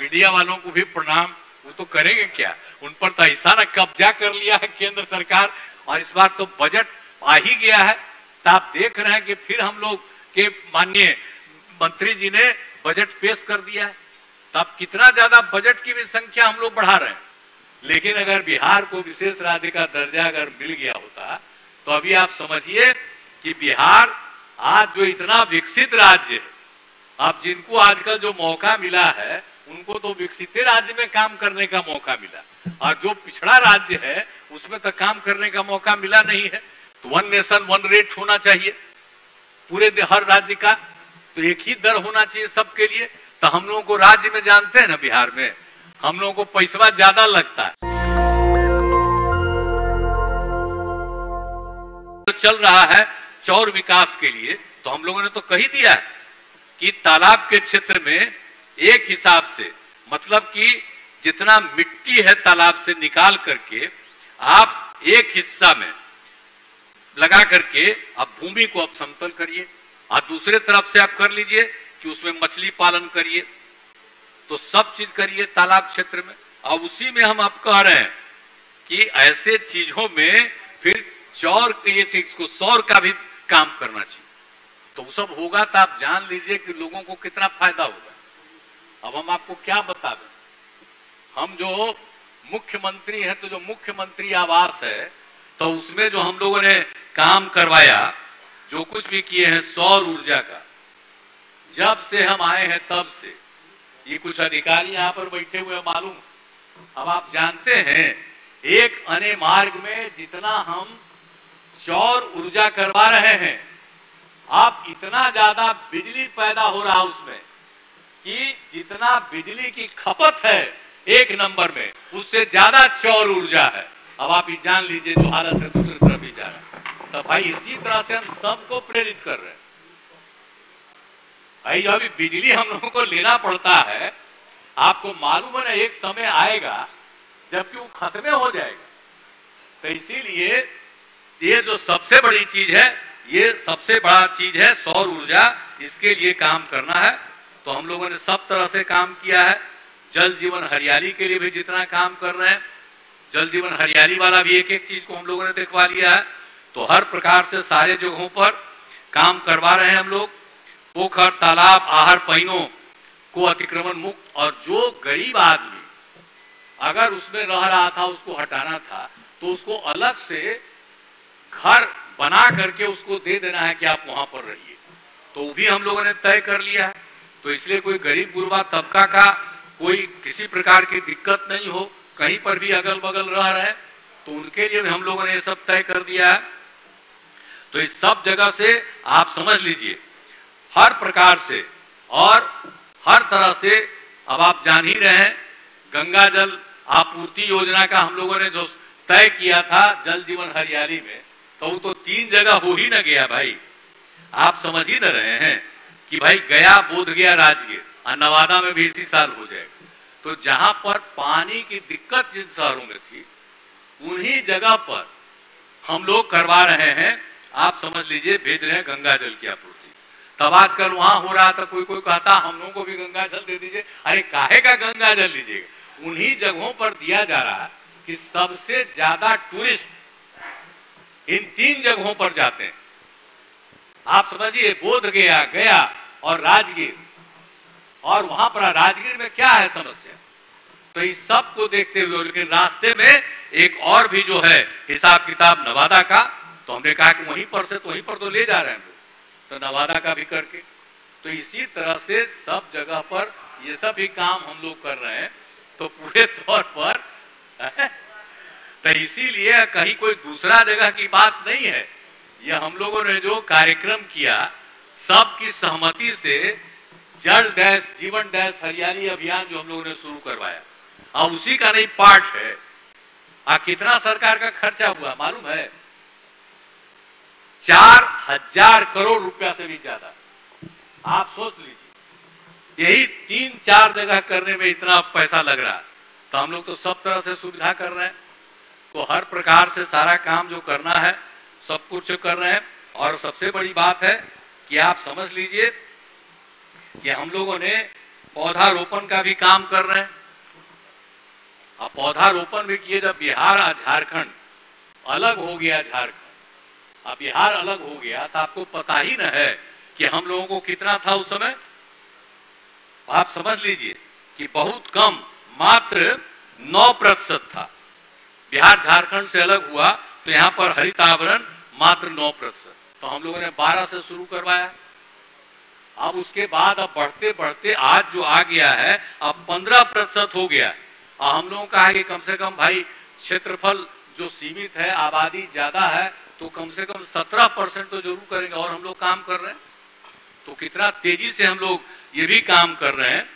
Media वालों को भी प्रणाम। वो तो करेंगे क्या, उन पर तो ऐसा ना कब्जा कर लिया है केंद्र सरकार। और इस बार तो बजट आ ही गया है, तो आप देख रहे हैं कि फिर हम लोग के माननीय मंत्री जी ने बजट पेश कर दिया है। तब कितना ज्यादा बजट की भी संख्या हम लोग बढ़ा रहे हैं। लेकिन अगर बिहार को विशेष राज्य का दर्जा अगर मिल गया होता तो अभी आप समझिए कि बिहार आज जो इतना विकसित राज्य है, अब जिनको आजकल जो मौका मिला है उनको तो विकसित राज्य में काम करने का मौका मिला, और जो पिछड़ा राज्य है उसमें तो काम करने का मौका मिला नहीं है। तो 1 नेशन 1 रेट होना चाहिए पूरे हर राज्य का, तो एक ही दर होना चाहिए सबके लिए। तो हम लोगों को राज्य में जानते हैं ना, बिहार में हम लोगों को पैसा ज्यादा लगता है। तो चल रहा है चौर विकास के लिए, तो हम लोगों ने तो कही दिया है कि तालाब के क्षेत्र में एक हिसाब से, मतलब कि जितना मिट्टी है तालाब से निकाल करके आप एक हिस्सा में लगा करके अब भूमि को आप समतल करिए, और दूसरे तरफ से आप कर लीजिए कि उसमें मछली पालन करिए। तो सब चीज करिए तालाब क्षेत्र में। और उसी में हम आप कह रहे हैं कि ऐसे चीजों में फिर चौर ये चीज को सौर का भी काम करना चाहिए। तो सब होगा तो आप जान लीजिए कि लोगों को कितना फायदा होगा। अब हम आपको क्या बता दें, हम जो मुख्यमंत्री हैं, तो जो मुख्यमंत्री आवास है, तो उसमें जो हम लोगों ने काम करवाया, जो कुछ भी किए हैं सौर ऊर्जा का, जब से हम आए हैं तब से, ये कुछ अधिकारी यहाँ पर बैठे हुए मालूम। अब आप जानते हैं एक अने मार्ग में जितना हम सौर ऊर्जा करवा रहे हैं, अब इतना ज्यादा बिजली पैदा हो रहा है उसमें कि जितना बिजली की खपत है एक नंबर में, उससे ज्यादा सौर ऊर्जा है। अब आप ये जान लीजिए जो हालत है दूसरी तरफ भी जा रहा है। तो भाई इसी तरह से हम सबको प्रेरित कर रहे हैं। भाई अभी बिजली हम लोगों को लेना पड़ता है, आपको मालूम है ना, एक समय आएगा जबकि वो खत्म हो जाएगा। तो इसीलिए ये जो सबसे बड़ी चीज है, ये सबसे बड़ा चीज है सौर ऊर्जा, इसके लिए काम करना है। तो हम लोगों ने सब तरह से काम किया है। जल जीवन हरियाली के लिए भी जितना काम कर रहे हैं, जल जीवन हरियाली वाला भी एक एक चीज को हम लोगों ने दिखवा लिया है। तो हर प्रकार से सारे जगहों पर काम करवा रहे हैं हम लोग। पोखर, तालाब, आहर, पहिनों को अतिक्रमण मुक्त, और जो गरीब आदमी अगर उसमें रह रहा था उसको हटाना था, तो उसको अलग से घर बना करके उसको दे देना है कि आप वहां पर रहिए। तो वो भी हम लोगों ने तय कर लिया है। तो इसलिए कोई गरीब गुरबा तबका का कोई किसी प्रकार की दिक्कत नहीं हो, कहीं पर भी अगल बगल रह रहे हैं, तो उनके लिए हम लोगों ने ये सब तय कर दिया है। तो इस सब जगह से आप समझ लीजिए हर प्रकार से और हर तरह से, अब आप जान ही रहे हैं गंगा जल आपूर्ति योजना का हम लोगों ने जो तय किया था जल जीवन हरियाली में, तो वो तो 3 जगह हो ही न गया भाई। आप समझ ही न रहे हैं कि भाई गया, बोध गया, राजगीर, और नवादा में भी इसी साल हो जाएगा। तो जहां पर पानी की दिक्कत जिन शहरों में थी, उन्हीं जगह पर हम लोग करवा रहे हैं। आप समझ लीजिए भेज रहे हैं गंगा जल की आपूर्ति। तब आजकल वहां हो रहा था, कोई कोई कहता हम लोगों को भी गंगा जल दे दीजिए। अरे काहे का गंगा जल लीजिएगा, उन्हीं जगहों पर दिया जा रहा है कि सबसे ज्यादा टूरिस्ट इन 3 जगहों पर जाते हैं। आप समझिए बोध गया, गया और राजगीर। और वहां पर राजगीर में क्या है समस्या, तो इस सब को देखते हुए, लेकिन रास्ते में एक और भी जो है हिसाब किताब नवादा का, तो हमने कहा कि वहीं पर से तो वहीं पर तो ले जा रहे हैं, तो नवादा का भी करके। तो इसी तरह से सब जगह पर ये सब भी काम हम लोग कर रहे हैं। तो पूरे तौर पर तो इसीलिए कहीं कोई दूसरा जगह की बात नहीं है। यह हम लोगों ने जो कार्यक्रम किया सबकी सहमति से जल डैश जीवन डैश हरियाली अभियान जो हम लोगों ने शुरू करवाया, और उसी का नहीं पार्ट है। कितना सरकार का खर्चा हुआ मालूम है? 4000 करोड़ रुपया से भी ज्यादा। आप सोच लीजिए, यही 3-4 जगह करने में इतना पैसा लग रहा है। तो हम लोग तो सब तरह से सुविधा कर रहे हैं। तो हर प्रकार से सारा काम जो करना है सब कुछ कर रहे हैं। और सबसे बड़ी बात है कि आप समझ लीजिए कि हम लोगों ने पौधारोपण का भी काम कर रहे हैं। अब पौधारोपण भी किए, जब बिहार और झारखंड अलग हो गया, झारखंड अब बिहार अलग हो गया, तो आपको पता ही न है कि हम लोगों को कितना था उस समय। आप समझ लीजिए कि बहुत कम, मात्र 9% था। बिहार झारखंड से अलग हुआ तो यहाँ पर हरित आवरण मात्र 9%, तो हम लोगों ने 12 से शुरू करवाया। अब उसके बाद अब बढ़ते बढ़ते आज जो आ गया है, अब 15% हो गया। और हम लोगों का है कि कम से कम भाई क्षेत्रफल जो सीमित है, आबादी ज्यादा है, तो कम से कम 17% तो जरूर करेंगे। और हम लोग काम कर रहे हैं, तो कितना तेजी से हम लोग ये भी काम कर रहे हैं,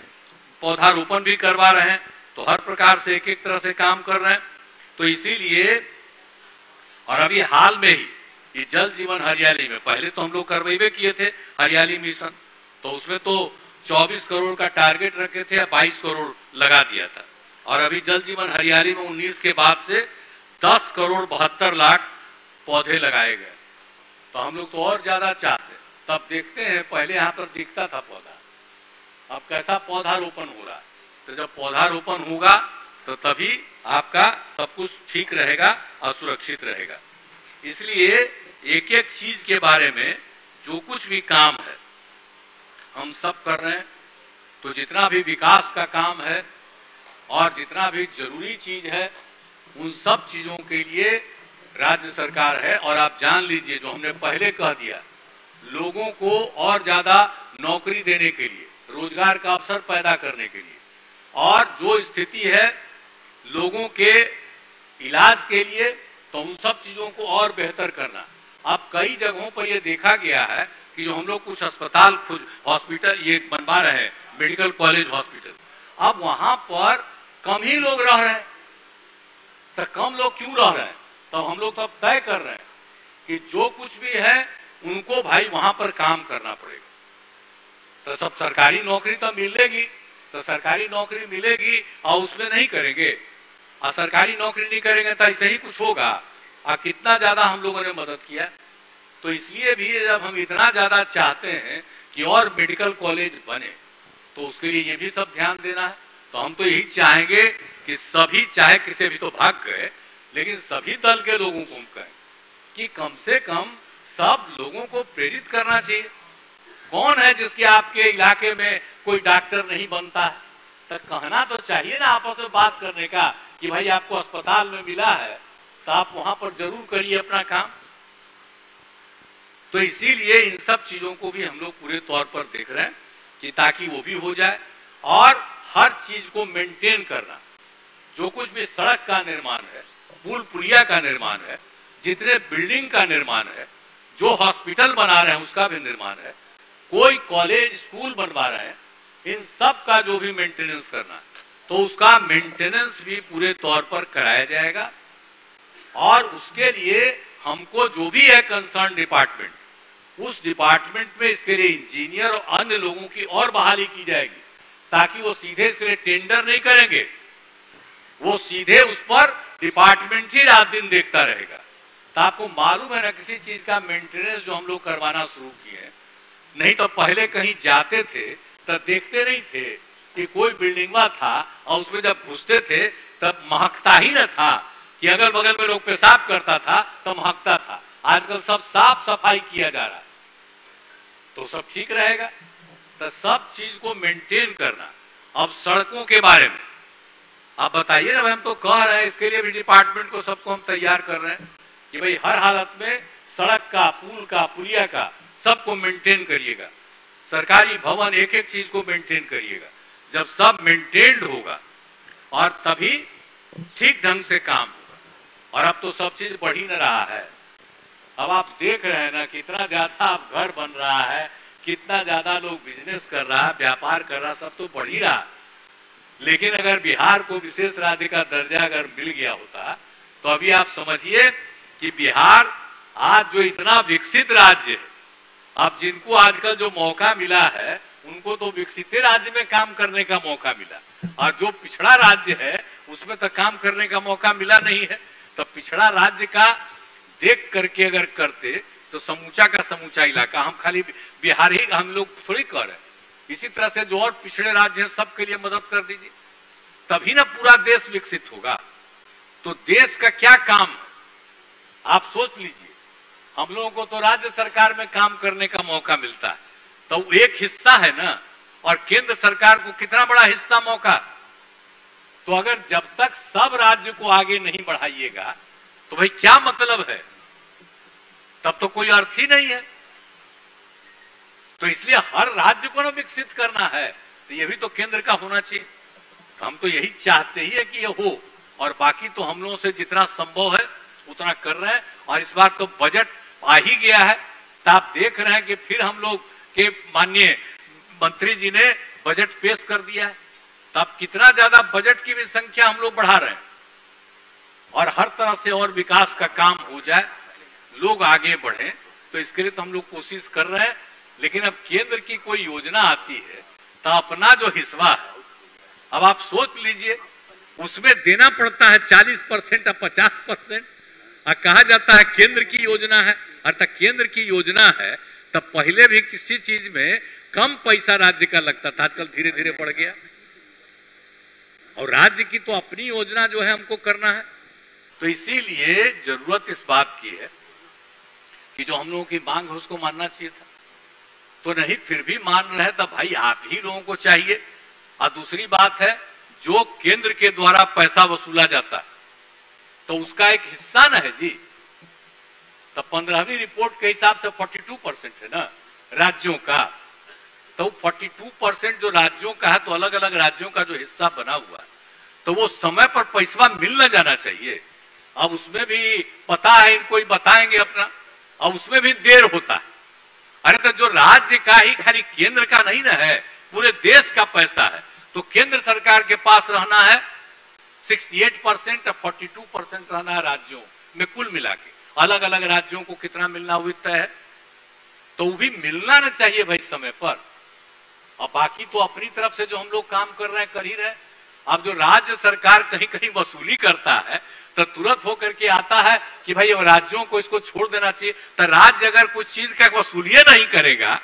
पौधारोपण भी करवा रहे हैं, तो हर प्रकार से एक एक तरह से काम कर रहे हैं। तो इसीलिए, और अभी हाल में ही ये जल जीवन हरियाली में, पहले तो हम लोग करवाइबे किए थे हरियाली मिशन, तो उसमें तो 24 करोड़ का टारगेट रखे थे, 22 करोड़ लगा दिया था। और अभी जल जीवन हरियाली में 19 के बाद से 10 करोड़ 72 लाख पौधे लगाए गए। तो हम लोग तो और ज्यादा चाहते। तब देखते हैं, पहले यहाँ पर दिखता था पौधा, अब कैसा पौधारोपण हो रहा है। तो जब पौधारोपण होगा तो तभी आपका सब कुछ ठीक रहेगा और सुरक्षित रहेगा। इसलिए एक एक चीज के बारे में जो कुछ भी काम है हम सब कर रहे हैं। तो जितना भी विकास का काम है और जितना भी जरूरी चीज है, उन सब चीजों के लिए राज्य सरकार है। और आप जान लीजिए, जो हमने पहले कह दिया, लोगों को और ज्यादा नौकरी देने के लिए, रोजगार का अवसर पैदा करने के लिए, और जो स्थिति है लोगों के इलाज के लिए, तो उन सब चीजों को और बेहतर करना। अब कई जगहों पर यह देखा गया है कि जो हम लोग कुछ अस्पताल, हॉस्पिटल ये बनवा रहे हैं, मेडिकल कॉलेज हॉस्पिटल, अब वहां पर कम ही लोग रह रहे हैं। तो कम लोग क्यों रह रहे हैं? तो हम लोग तो अब तय कर रहे हैं कि जो कुछ भी है उनको भाई वहां पर काम करना पड़ेगा। तो सब सरकारी नौकरी तो मिलेगी, तो सरकारी नौकरी मिलेगी और उसमें नहीं करेंगे, और सरकारी नौकरी नहीं करेंगे तो ऐसे ही कुछ होगा। और कितना ज्यादा हम लोगों ने मदद किया। तो इसलिए भी जब हम इतना ज्यादा चाहते हैं कि और मेडिकल कॉलेज बने, तो उसके लिए ये भी सब ध्यान देना है। तो हम तो यही चाहेंगे कि सभी, चाहे किसी भी तो भाग गए, लेकिन सभी दल के लोगों को हम कहें कि कम से कम सब लोगों को प्रेरित करना चाहिए। कौन है जिसके आपके इलाके में कोई डॉक्टर नहीं बनता है? तो कहना तो चाहिए ना, आपस में बात करने का कि भाई आपको अस्पताल में मिला है तो आप वहां पर जरूर करिए अपना काम। तो इसीलिए इन सब चीजों को भी हम लोग पूरे तौर पर देख रहे हैं कि ताकि वो भी हो जाए। और हर चीज को मेंटेन करना, जो कुछ भी सड़क का निर्माण है, पुल पुलिया का निर्माण है, जितने बिल्डिंग का निर्माण है, जो हॉस्पिटल बना रहे हैं उसका भी निर्माण है, कोई कॉलेज स्कूल बनवा रहे हैं, इन सब का जो भी मेंटेनेंस करना है, तो उसका मेंटेनेंस भी पूरे तौर पर कराया जाएगा। और उसके लिए हमको जो भी है कंसर्न डिपार्टमेंट, उस डिपार्टमेंट में इसके लिए इंजीनियर और अन्य लोगों की और बहाली की जाएगी, ताकि वो सीधे इसके लिए टेंडर नहीं करेंगे, वो सीधे उस पर डिपार्टमेंट ही रात दिन देखता रहेगा। तो आपको मालूम है ना, किसी चीज का मेंटेनेंस जो हम लोग करवाना शुरू किए, नहीं तो पहले कहीं जाते थे तब देखते नहीं थे कि कोई बिल्डिंगवा था और उसमें जब घुसते थे तब महकता ही न था, कि अगल बगल में लोग पेशाब करता था तो महकता था। आजकल सब साफ सफाई किया जा रहा है, तो सब ठीक रहेगा। तो सब चीज को मेंटेन करना। अब सड़कों के बारे में आप बताइए ना, हम तो कह रहे हैं, इसके लिए भी डिपार्टमेंट को सबको हम तैयार कर रहे हैं कि भाई हर हालत में सड़क का, पुल का, पुलिया का सबको मेंटेन करिएगा। सरकारी भवन, एक एक चीज को मेंटेन करिएगा। जब सब मेंटेन्ड होगा और तभी ठीक ढंग से काम होगा। और अब तो सब चीज बढ़ ही न रहा है। अब आप देख रहे हैं ना, कितना ज्यादा अब घर बन रहा है, कितना ज्यादा लोग बिजनेस कर रहा है, व्यापार कर रहा है, सब तो बढ़ ही रहा है। लेकिन अगर बिहार को विशेष राज्य का दर्जा अगर मिल गया होता, तो अभी आप समझिए कि बिहार आज जो इतना विकसित राज्य है, अब जिनको आजकल जो मौका मिला है, उनको तो विकसित राज्य में काम करने का मौका मिला, और जो पिछड़ा राज्य है उसमें तो काम करने का मौका मिला नहीं है। तो पिछड़ा राज्य का देख करके अगर करते तो समूचा का समूचा इलाका, हम खाली बिहार ही हम लोग थोड़ी कर रहे हैं, इसी तरह से जो और पिछड़े राज्य हैं सबके लिए मदद कर दीजिए, तभी ना पूरा देश विकसित होगा। तो देश का क्या काम है आप सोच लीजिए। हम लोगों को तो राज्य सरकार में काम करने का मौका मिलता है, तो एक हिस्सा है ना, और केंद्र सरकार को कितना बड़ा हिस्सा मौका। तो अगर जब तक सब राज्य को आगे नहीं बढ़ाइएगा तो भाई क्या मतलब है, तब तो कोई अर्थ ही नहीं है। तो इसलिए हर राज्य को ना विकसित करना है, तो ये भी तो केंद्र का होना चाहिए। तो हम तो यही चाहते ही है कि ये हो, और बाकी तो हम लोगों से जितना संभव है उतना कर रहे हैं। और इस बार तो बजट आ ही गया है, तो आप देख रहे हैं कि फिर हम लोग के माननीय मंत्री जी ने बजट पेश कर दिया है। तो अब कितना ज्यादा बजट की भी संख्या हम लोग बढ़ा रहे हैं, और हर तरह से और विकास का काम हो जाए, लोग आगे बढ़े, तो इसके लिए तो हम लोग कोशिश कर रहे हैं। लेकिन अब केंद्र की कोई योजना आती है तो अपना जो हिस्सा है, अब आप सोच लीजिए, उसमें देना पड़ता है 40% या 50%। कहा जाता है केंद्र की योजना है, अर्थात केंद्र की योजना है, तब पहले भी किसी चीज में कम पैसा राज्य का लगता था, आजकल धीरे धीरे बढ़ गया। और राज्य की तो अपनी योजना जो है हमको करना है। तो इसीलिए जरूरत इस बात की है कि जो हम लोगों की मांग है उसको मानना चाहिए था, तो नहीं, फिर भी मान रहे तब भाई आप ही लोगों को चाहिए। और दूसरी बात है, जो केंद्र के द्वारा पैसा वसूला जाता है तो उसका एक हिस्सा ना है जी। तो 15वीं रिपोर्ट के हिसाब से 42% है ना राज्यों का, तो 42% जो राज्यों का है, तो अलग अलग राज्यों का जो हिस्सा बना हुआ है, तो वो समय पर पैसा मिलना जाना चाहिए। अब उसमें भी पता है, इनको ही बताएंगे अपना, अब उसमें भी देर होता है। अरे तो जो राज्य का ही, खाली केंद्र का नहीं ना है, पूरे देश का पैसा है, तो केंद्र सरकार के पास रहना है 68% और 42% रहना है राज्यों में कुल मिला के। अलग अलग राज्यों को कितना मिलना हुआ तय है, तो वो भी मिलना ना चाहिए भाई समय पर। और बाकी तो अपनी तरफ से जो हम लोग काम कर रहे हैं कर ही रहे। अब जो राज्य सरकार कहीं कहीं वसूली करता है तो तुरंत होकर के आता है कि भाई राज्यों को इसको छोड़ देना चाहिए। तो राज्य अगर कुछ चीज का वसूलिये नहीं करेगा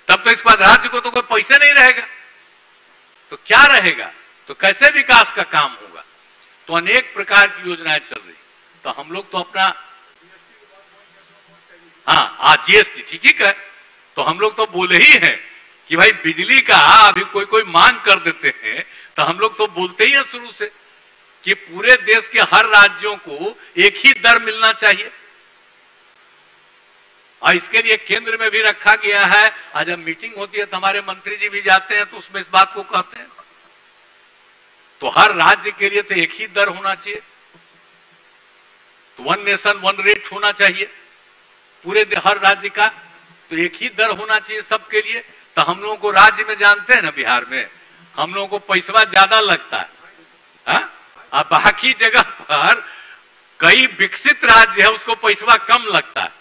तब तो इस बार राज्य को तो कोई पैसे नहीं रहेगा, तो क्या रहेगा, तो कैसे विकास का काम होगा। तो अनेक प्रकार की योजनाएं चल रही, तो हम लोग तो अपना, हाँ जीएसटी ठीक ही है, तो हम लोग तो बोले ही हैं कि भाई बिजली का अभी कोई कोई मांग कर देते हैं, तो हम लोग तो बोलते ही हैं शुरू से कि पूरे देश के हर राज्यों को एक ही दर मिलना चाहिए। और इसके लिए केंद्र में भी रखा गया है। आज जब मीटिंग होती है तो हमारे मंत्री जी भी जाते हैं, तो उसमें इस बात को कहते हैं, तो हर राज्य के लिए तो एक ही दर होना चाहिए, तो 1 नेशन 1 रेट होना चाहिए पूरे हर राज्य का, तो एक ही दर होना चाहिए सबके लिए। तो हम लोगों को राज्य में जानते हैं ना, बिहार में हम लोगों को पैसा ज्यादा लगता है, अब बाकी जगह पर कई विकसित राज्य है उसको पैसा कम लगता है।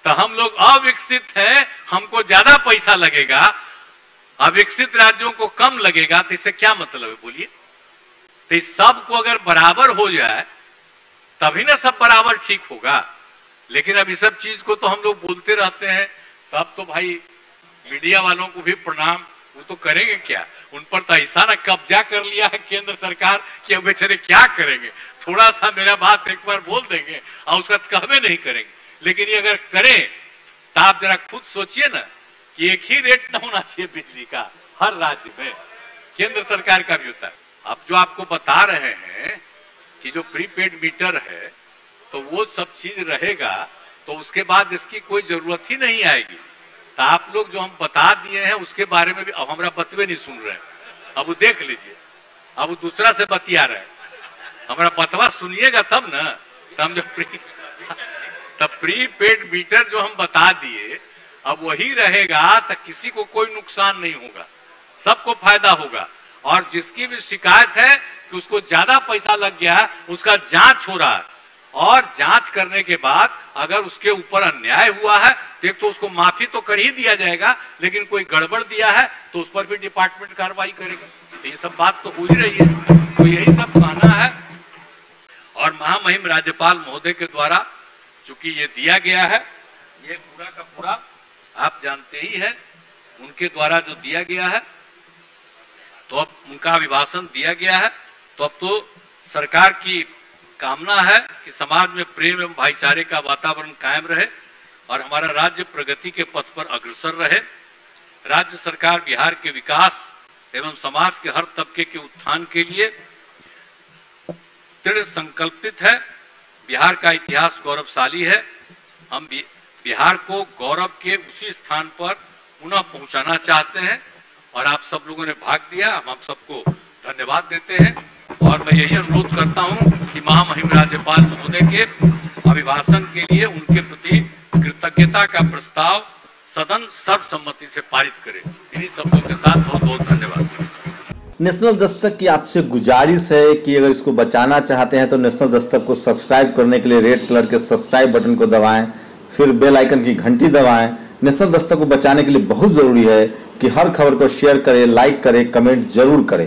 तो हम लोग अविकसित है, हमको ज्यादा पैसा लगेगा, अविकसित राज्यों को कम लगेगा, तो इससे क्या मतलब है बोलिए। तो इस सब को अगर बराबर हो जाए तभी ना सब बराबर ठीक होगा। लेकिन अब इस सब चीज को तो हम लोग बोलते रहते हैं, तब तो भाई मीडिया वालों को भी प्रणाम, वो तो करेंगे क्या, उन पर तो ऐसा ना कब्जा कर लिया है केंद्र सरकार कि अब बेचारे क्या करेंगे। थोड़ा सा मेरा बात एक बार बोल देंगे और उसका कहवे नहीं करेंगे। लेकिन ये अगर करें तो आप जरा खुद सोचिए ना कि एक ही रेट ना होना चाहिए बिजली का हर राज्य में, केंद्र सरकार का भी होता है। अब जो आपको बता रहे हैं कि जो प्रीपेड मीटर है तो वो सब चीज रहेगा, तो उसके बाद इसकी कोई जरूरत ही नहीं आएगी। तो आप लोग जो हम बता दिए हैं उसके बारे में भी अब हमारा बतवे नहीं सुन रहे हैं। अब वो देख लीजिए, अब वो दूसरा से बतिया रहे हैं, हमारा बतवा सुनिएगा तब ना। तो हम जो प्रीपेड मीटर जो हम बता दिए अब वही रहेगा, तो किसी को कोई नुकसान नहीं होगा, सबको फायदा होगा। और जिसकी भी शिकायत है कि उसको ज्यादा पैसा लग गया, उसका जांच हो रहा है, और जांच करने के बाद अगर उसके ऊपर अन्याय हुआ है देख तो उसको माफी तो कर ही दिया जाएगा, लेकिन कोई गड़बड़ दिया है तो उस पर भी डिपार्टमेंट कार्रवाई करेगा। तो ये सब बात तो हो ही रही है, तो यही सब कहना है। और महामहिम राज्यपाल महोदय के द्वारा चूंकि ये दिया गया है, ये पूरा का पूरा आप जानते ही हैं, उनके द्वारा जो दिया गया है तो अब उनका अभिभाषण दिया गया है। तो अब तो सरकार की कामना है कि समाज में प्रेम एवं भाईचारे का वातावरण कायम रहे और हमारा राज्य प्रगति के पथ पर अग्रसर रहे। राज्य सरकार बिहार के विकास एवं समाज के हर तबके के उत्थान के लिए दृढ़ संकल्पित है। बिहार का इतिहास गौरवशाली है। हम बिहार को गौरव के उसी स्थान पर पुनः पहुंचाना चाहते हैं और आप सब लोगों ने भाग दिया, हम आप सबको धन्यवाद देते हैं। और मैं यही अनुरोध करता हूं कि महामहिम राज्यपाल महोदय के अभिभाषण के लिए उनके प्रति कृतज्ञता का प्रस्ताव सदन सर्वसम्मति से पारित करे। इन्हीं शब्दों के साथ बहुत बहुत धन्यवाद। नेशनल दस्तक की आपसे गुजारिश है कि अगर इसको बचाना चाहते हैं तो नेशनल दस्तक को सब्सक्राइब करने के लिए रेड कलर के सब्सक्राइब बटन को दबाएं, फिर बेल आइकन की घंटी दबाएं। नेशनल दस्तक को बचाने के लिए बहुत जरूरी है कि हर खबर को शेयर करें, लाइक करें, कमेंट जरूर करें।